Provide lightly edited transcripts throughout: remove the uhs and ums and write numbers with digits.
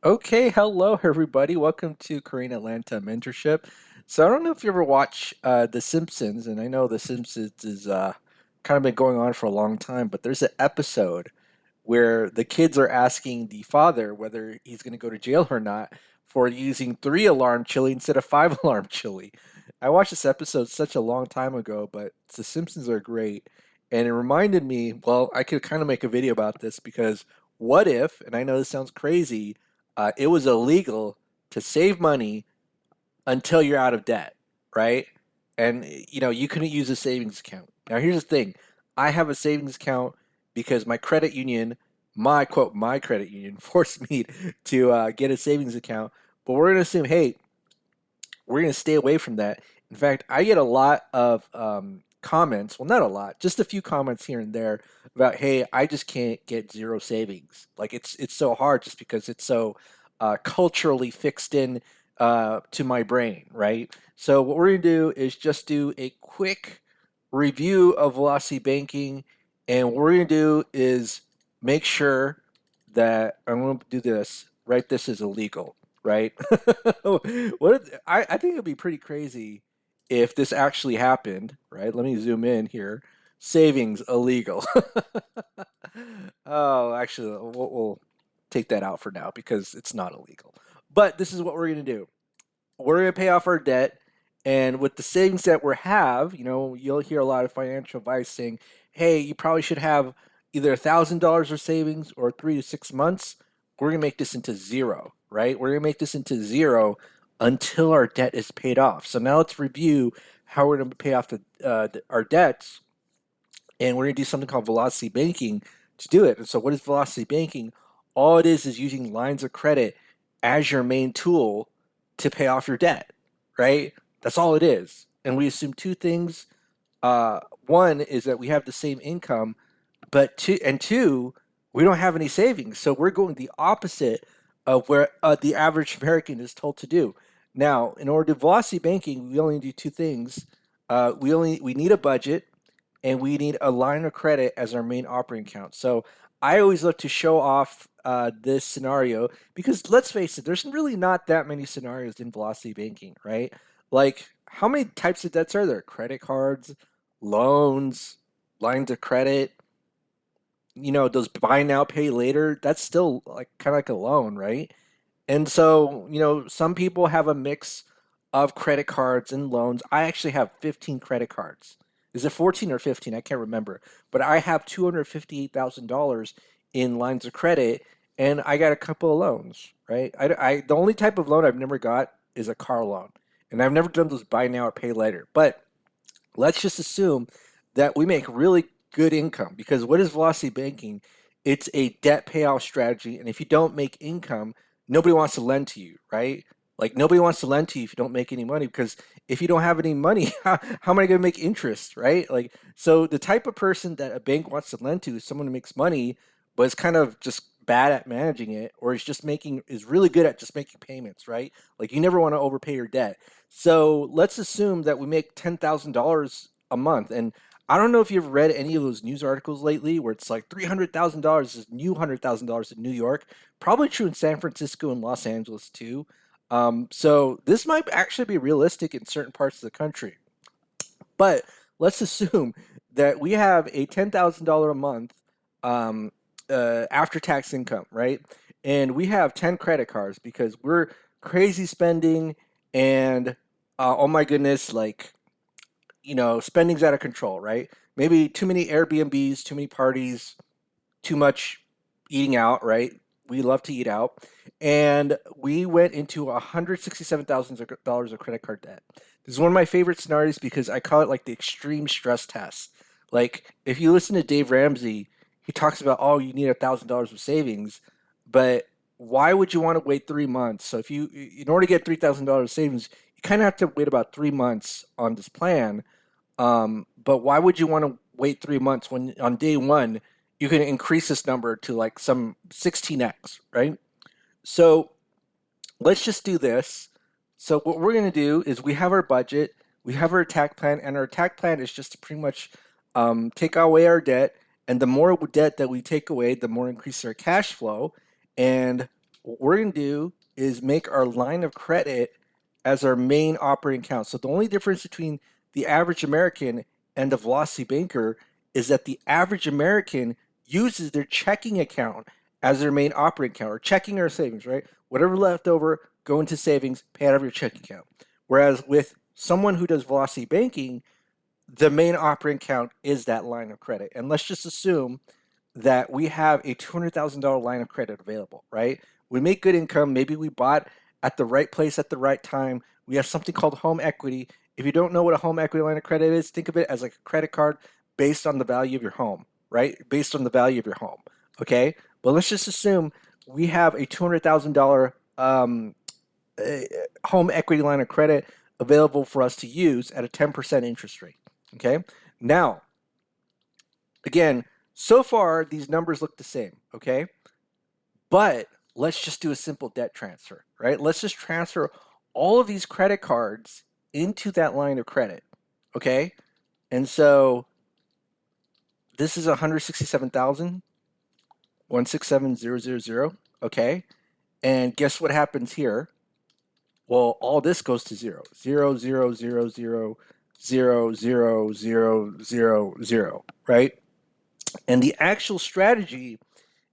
Okay, hello everybody. Welcome to Korean Atlanta Mentorship. So I don't know if you ever watch The Simpsons, and I know The Simpsons is kind of been going on for a long time, but there's an episode where the kids are asking the father whether he's going to go to jail or not for using three alarm chili instead of five alarm chili. I watched this episode such a long time ago, but The Simpsons are great, and it reminded me. Well, I could kind of make a video about this because what if? And I know this sounds crazy, it was illegal to save money until you're out of debt, right? And you couldn't use a savings account. Now here's the thing. I have a savings account because my credit union, my credit union forced me to get a savings account. But we're gonna assume, hey, we're gonna stay away from that. In fact, I get a lot of comments. Well, not a lot, just a few comments here and there about, hey, I just can't get zero savings. Like it's so hard just because it's so culturally fixed in to my brain, right? So what we're gonna do is just do a quick review of velocity banking, and what we're gonna do is make sure that I'm gonna do this. Right, this is illegal, right? I think it'd be pretty crazy if this actually happened, right? Let me zoom in here. Savings illegal. Oh, actually, we'll take that out for now because it's not illegal. But this is what we're going to do. We're going to pay off our debt. And with the savings that we have, you'll hear a lot of financial advice saying, hey, you probably should have either $1,000 of savings or 3 to 6 months. We're going to make this into zero, right? We're going to make this into zero until our debt is paid off. So now let's review how we're going to pay off our debts, and we're going to do something called velocity banking to do it. And so, what is velocity banking? All it is using lines of credit as your main tool to pay off your debt, right? That's all it is. And we assume two things. One is that we have the same income, but two, we don't have any savings. So we're going the opposite of where the average American is told to do. Now, in order to do velocity banking, we only do two things. We need a budget, and we need a line of credit as our main operating account. So I always look to show off this scenario because let's face it, there's really not that many scenarios in velocity banking, right? Like, how many types of debts are there? Credit cards, loans, lines of credit, those buy now, pay later. That's still like kind of like a loan, right? And so, some people have a mix of credit cards and loans. I actually have 15 credit cards. Is it 14 or 15? I can't remember. But I have $258,000 in lines of credit, and I got a couple of loans, right? The only type of loan I've never got is a car loan. And I've never done those buy now or pay later. But let's just assume that we make really good income, because what is velocity banking? It's a debt payoff strategy. And if you don't make income, nobody wants to lend to you, right? Like, nobody wants to lend to you if you don't make any money, because if you don't have any money, how am I going to make interest, right? Like, so the type of person that a bank wants to lend to is someone who makes money, but is kind of just bad at managing it, or is really good at just making payments, right? Like, you never want to overpay your debt. So let's assume that we make $10,000 a month. And I don't know if you've read any of those news articles lately where it's like $300,000 is new $100,000 in New York. Probably true in San Francisco and Los Angeles too. So this might actually be realistic in certain parts of the country. But let's assume that we have a $10,000 a month um, after tax income, right? And we have 10 credit cards because we're crazy spending, and oh my goodness, like, spending's out of control, right? Maybe too many Airbnbs, too many parties, too much eating out, right? We love to eat out. And we went into $167,000 of credit card debt. This is one of my favorite scenarios because I call it like the extreme stress test. Like, if you listen to Dave Ramsey, he talks about, oh, you need $1,000 of savings, but why would you want to wait 3 months? So in order to get $3,000 savings, you kind of have to wait about 3 months on this plan. But why would you want to wait 3 months when on day one you can increase this number to like some 16x, right? So let's just do this. So what we're going to do is we have our budget, we have our attack plan, and our attack plan is just to pretty much take away our debt. And the more debt that we take away, the more increase our cash flow. And what we're going to do is make our line of credit as our main operating account. So the only difference between the average American and the Velocity Banker is that the average American uses their checking account as their main operating account, or checking or savings, right? Whatever left over, go into savings, pay out of your checking account. Whereas with someone who does Velocity Banking, the main operating account is that line of credit. And let's just assume that we have a $200,000 line of credit available, right? We make good income. Maybe we bought at the right place at the right time. We have something called home equity. If you don't know what a home equity line of credit is, think of it as like a credit card based on the value of your home, right? Based on the value of your home, okay? But let's just assume we have a $200,000 home equity line of credit available for us to use at a 10% interest rate, okay? Now, again, so far these numbers look the same, okay? But let's just do a simple debt transfer, right? Let's just transfer all of these credit cards into that line of credit, okay? And so this is 167,000, 167,000, okay? And guess what happens here? Well, all this goes to zero. Zero, zero, zero, zero, zero, zero, zero, zero, zero, right? And the actual strategy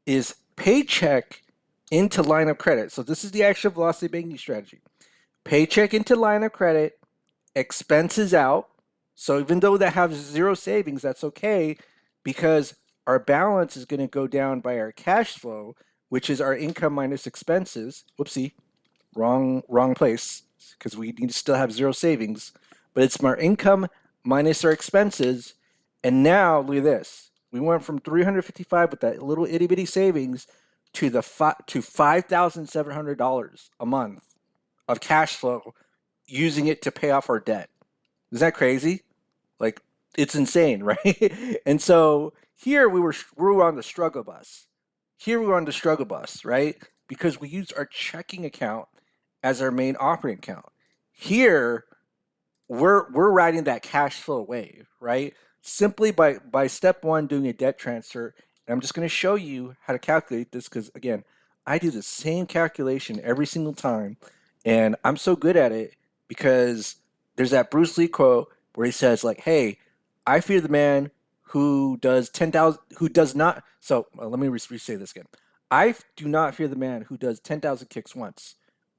is paycheck into line of credit. So this is the actual Velocity Banking strategy. Paycheck into line of credit, expenses out. So even though that has zero savings, that's okay because our balance is going to go down by our cash flow, which is our income minus expenses. Whoopsie, wrong place, because we need to still have zero savings. But it's our income minus our expenses. And now look at this. We went from 355 with that little itty bitty savings to $5,700 a month of cash flow, using it to pay off our debt. Is that crazy? Like, it's insane, right? And so here we were on the struggle bus. Here we were on the struggle bus, right? Because we used our checking account as our main operating account. Here we're riding that cash flow wave, right? Simply by step one, doing a debt transfer. And I'm just going to show you how to calculate this because, again, I do the same calculation every single time. And I'm so good at it because there's that Bruce Lee quote where he says, like, hey, I fear the man who does 10,000, who does not. So let me re-say this again. I do not fear the man who does 10,000 kicks once.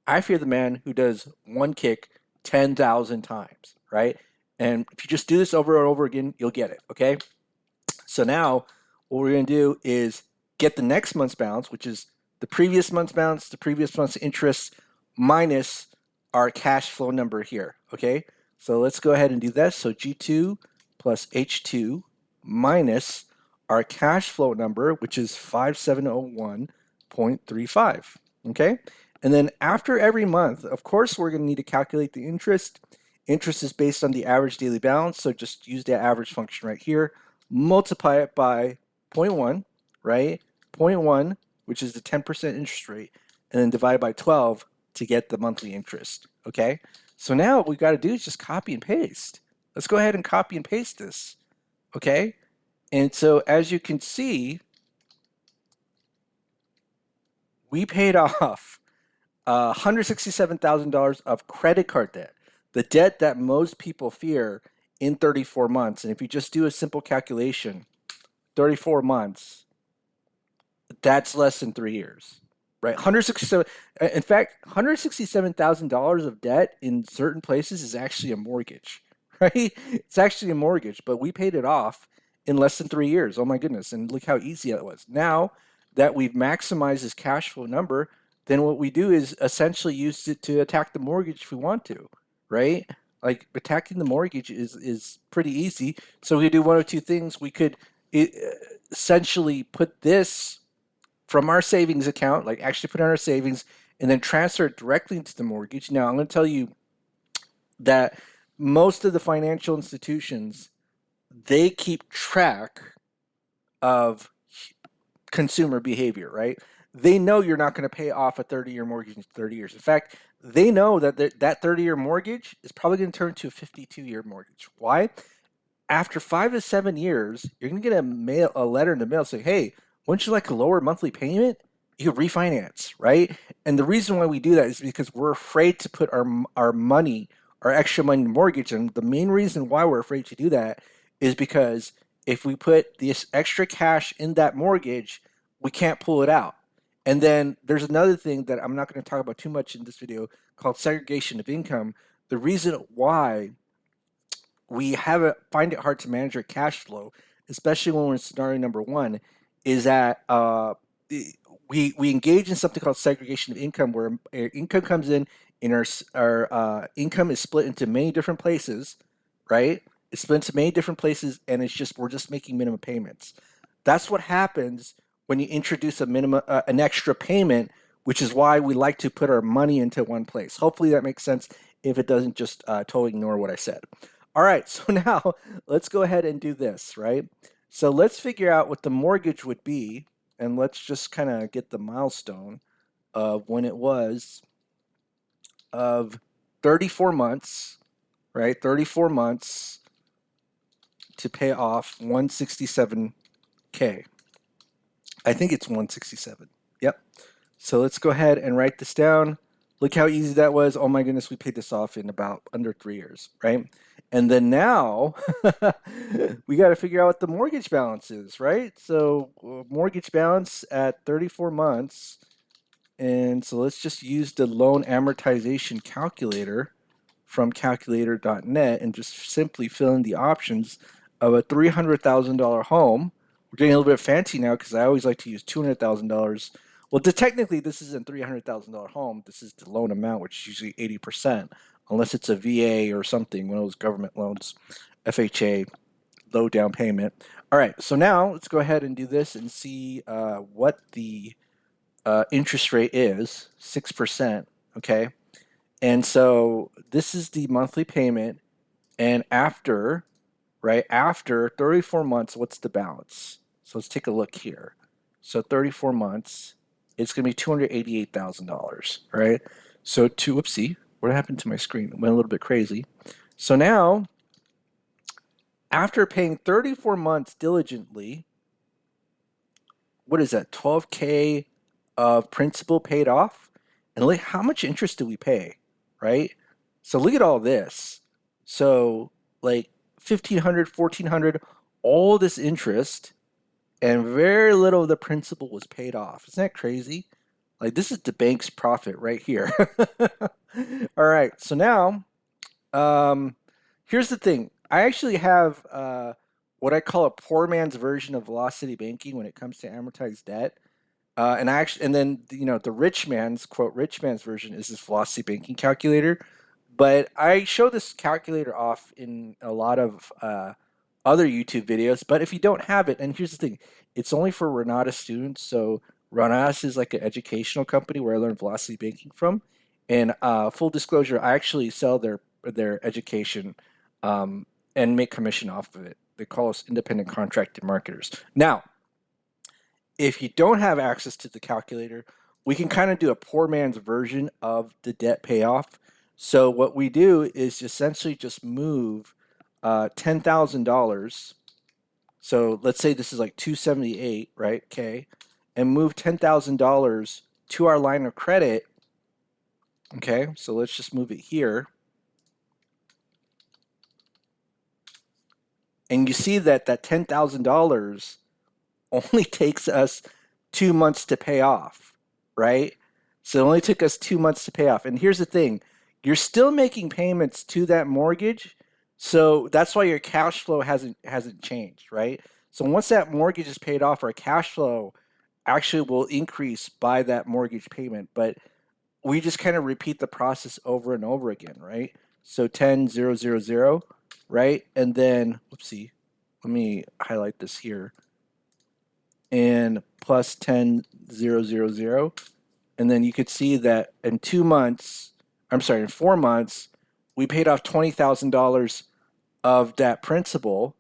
I fear the man who does one kick 10,000 times, right? And if you just do this over and over again, you'll get it, okay? So now what we're going to do is get the next month's balance, which is the previous month's balance, the previous month's interest, minus our cash flow number here, okay? So let's go ahead and do that. So G2 plus H2 minus our cash flow number, which is 5701.35, okay? And then after every month, of course, we're going to need to calculate the interest. Interest is based on the average daily balance, so just use the average function right here. Multiply it by 0.1, right? 0.1, which is the 10% interest rate, and then divide by 12 to get the monthly interest, okay? So now what we've got to do is just copy and paste. Let's go ahead and copy and paste this, okay? And so as you can see, we paid off $167,000 of credit card debt, the debt that most people fear in 34 months. And if you just do a simple calculation, 34 months, that's less than 3 years, right? 167, in fact, $167,000 of debt in certain places is actually a mortgage, right? It's actually a mortgage, but we paid it off in less than 3 years. Oh my goodness. And look how easy that was. Now that we've maximized this cash flow number, then what we do is essentially use it to attack the mortgage if we want to, right? Like attacking the mortgage is pretty easy. So we could do one of two things. We could essentially put this from our savings account, like actually put it on our savings, and then transfer it directly into the mortgage. Now, I'm going to tell you that most of the financial institutions, they keep track of consumer behavior, right? They know you're not going to pay off a 30-year mortgage in 30 years. In fact, they know that that 30-year mortgage is probably going to turn to a 52-year mortgage. Why? After 5 to 7 years, you're going to get a letter in the mail saying, hey, wouldn't you like a lower monthly payment? you refinance, right? And the reason why we do that is because we're afraid to put our money, our extra money in mortgage. And the main reason why we're afraid to do that is because if we put this extra cash in that mortgage, we can't pull it out. And then there's another thing that I'm not going to talk about too much in this video called segregation of income. The reason why we have it find it hard to manage our cash flow, especially when we're in scenario number one, is that we engage in something called segregation of income, where our income comes in, and our income is split into many different places, right? It's split into many different places, and we're just making minimum payments. That's what happens when you introduce an extra payment, which is why we like to put our money into one place. Hopefully that makes sense. If it doesn't, just totally ignore what I said. All right, so now let's go ahead and do this, right? So let's figure out what the mortgage would be, and let's just kind of get the milestone of when it was of 34 months, right? 34 months to pay off 167K. I think it's 167. Yep. So let's go ahead and write this down. Look how easy that was. Oh my goodness, we paid this off in about under 3 years, right? And then now we got to figure out what the mortgage balance is, right? So mortgage balance at 34 months. And so let's just use the loan amortization calculator from calculator.net and just simply fill in the options of a $300,000 home. We're getting a little bit fancy now because I always like to use $200,000. Well, technically, this isn't $300,000 home. This is the loan amount, which is usually 80%, unless it's a VA or something, one of those government loans, FHA, low down payment. All right, so now let's go ahead and do this and see what the interest rate is, 6%, okay? And so this is the monthly payment, and after 34 months, what's the balance? So let's take a look here. So 34 months, it's going to be $288,000, right? So whoopsie, what happened to my screen? It went a little bit crazy. So now, after paying 34 months diligently, what is that, 12K of principal paid off? And look, how much interest do we pay, right? So look at all this. So like 1,500, 1,400, all this interest, and very little of the principal was paid off. Isn't that crazy? Like, this is the bank's profit right here. All right, so now, here's the thing. I actually have what I call a poor man's version of velocity banking when it comes to amortized debt. And then the rich man's quote rich man's version is this velocity banking calculator. But I show this calculator off in a lot of other YouTube videos. But if you don't have it, and here's the thing, it's only for Renata students. So Renata is like an educational company where I learned velocity banking from. And full disclosure, I actually sell their education and make commission off of it. They call us independent contracted marketers. Now, if you don't have access to the calculator, we can kind of do a poor man's version of the debt payoff. So what we do is essentially just move $10,000. So let's say this is like 278, right? Okay, and move $10,000 to our line of credit. Okay, so let's just move it here. And you see that $10,000 only takes us 2 months to pay off, right? So it only took us 2 months to pay off. And here's the thing, you're still making payments to that mortgage. So that's why your cash flow hasn't changed, right? So once that mortgage is paid off, our cash flow actually will increase by that mortgage payment. But we just kind of repeat the process over and over again, right? So 10,000, right? And then, whoopsie, let me highlight this here. And plus 10,000. And then you could see that in 4 months, we paid off $20,000 of that principal.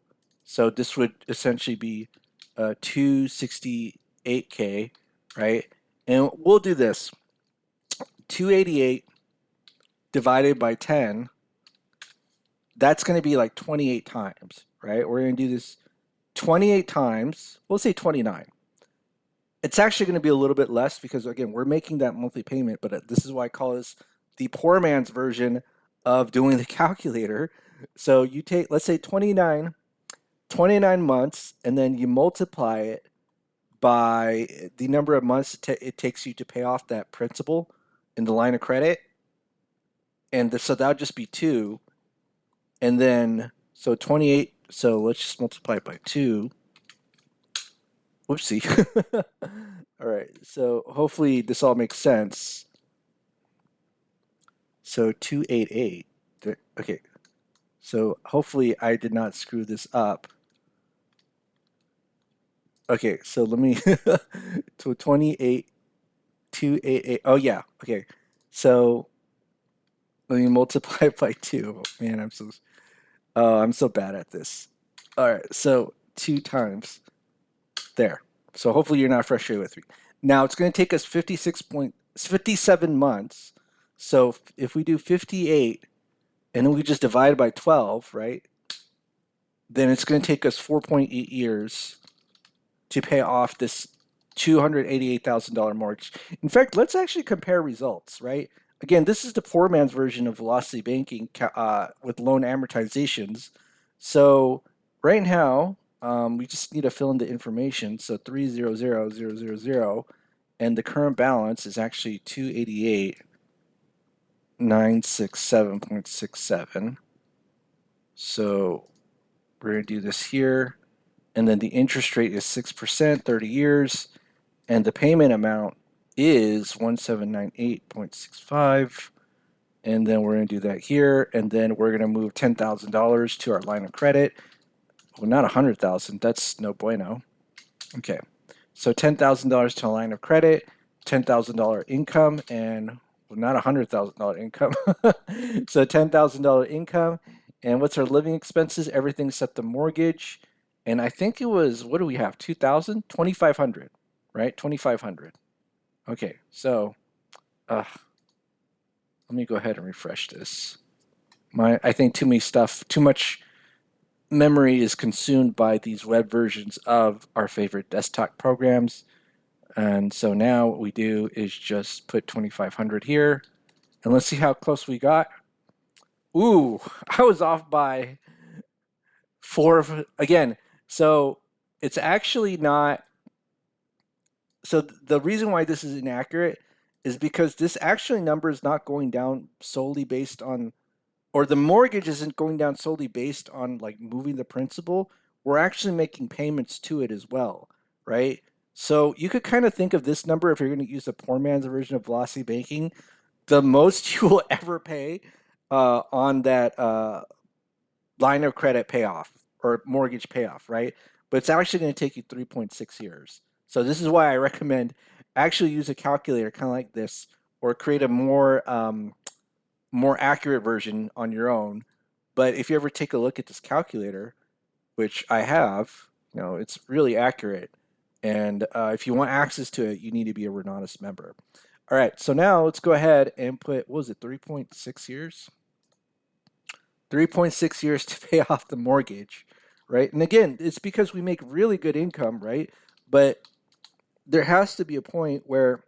So this would essentially be 268K, right? And we'll do this. 288 divided by 10, that's going to be like 28 times, right? We're going to do this 28 times. We'll say 29. It's actually going to be a little bit less because again, we're making that monthly payment, but this is why I call this the poor man's version of doing the calculator. So you take, let's say 29 months, and then you multiply it by the number of months it takes you to pay off that principal in the line of credit. And so that would just be two. And then, so 28, so let's just multiply it by two. Whoopsie. All right, so hopefully this all makes sense. So 288. Okay, so hopefully I did not screw this up. Okay, so let me, so 28, 288. Oh yeah, okay. So let me multiply it by two. Man, I'm so bad at this. All right, so two times there. So hopefully you're not frustrated with me. Now it's going to take us 57 months. So if we do 58 and then we just divide by 12, right? Then it's going to take us 4.8 years to pay off this $288,000 mortgage. In fact, let's actually compare results, right? Again, this is the poor man's version of velocity banking with loan amortizations. So right now, we just need to fill in the information. So 300,000, and the current balance is actually 288,967.67. So we're going to do this here. And then the interest rate is 6%, 30 years. And the payment amount is 1798.65. And then we're going to do that here. And then we're going to move $10,000 to our line of credit. Well, not 100,000. That's no bueno. Okay. So $10,000 to a line of credit, $10,000 income, and well, not $100,000 income. So $10,000 income. And what's our living expenses? Everything except the mortgage. And I think it was, what do we have? 2,000? 2,500, right? 2,500. Okay, so let me go ahead and refresh this. I think too much memory is consumed by these web versions of our favorite desktop programs. And so now what we do is just put 2,500 here. And let's see how close we got. Ooh, I was off by four again. So it's actually not. So the reason why this is inaccurate is because this actually number is not going down solely based on, or the mortgage isn't going down solely based on like moving the principal. We're actually making payments to it as well, right? So you could kind of think of this number, if you're going to use the poor man's version of velocity banking, the most you will ever pay on that line of credit payoff or mortgage payoff, right? But it's actually going to take you 3.6 years. So this is why I recommend actually use a calculator kind of like this, or create a more accurate version on your own. But if you ever take a look at this calculator, which I have, it's really accurate. And if you want access to it, you need to be a Renatus member. All right, so now let's go ahead and put, what was it, 3.6 years? 3.6 years to pay off the mortgage, right? And again, it's because we make really good income, right? But there has to be a point where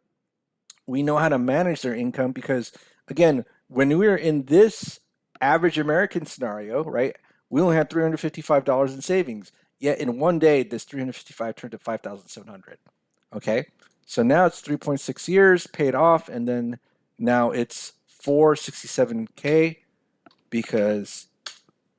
we know how to manage their income because, again, when we were in this average American scenario, right, we only had $355 in savings. Yet in one day, this 355 turned to 5,700. Okay, so now it's 3.6 years paid off, and then now it's 467K because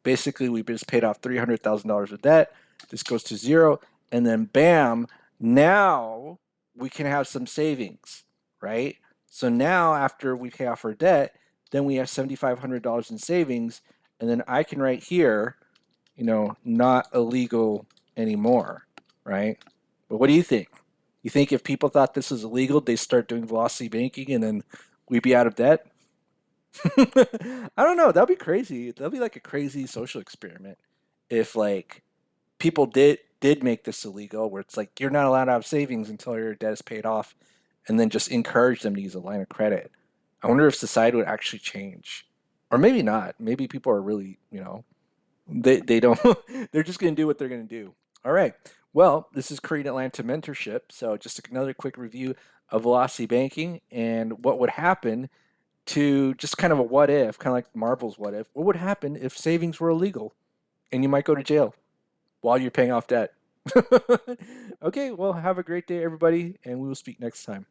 basically we just paid off $300,000 of debt. This goes to zero, and then bam, now we can have some savings, right? So now after we pay off our debt, then we have $7,500 in savings, and then I can write here, not illegal anymore, right? But what do you think? You think if people thought this was illegal, they start doing velocity banking and then we'd be out of debt? I don't know. That'd be crazy. That'd be like a crazy social experiment if like people did make this illegal, where it's like you're not allowed to have savings until your debt is paid off, and then just encourage them to use a line of credit. I wonder if society would actually change, or maybe not. Maybe people are really, they don't. They're just gonna do what they're gonna do. All right. Well, this is Korean Atlanta Mentorship. So, just another quick review of velocity banking and what would happen to just kind of a what if, kind of like Marvel's what if. What would happen if savings were illegal and you might go to jail while you're paying off debt? Okay, well, have a great day, everybody, and we will speak next time.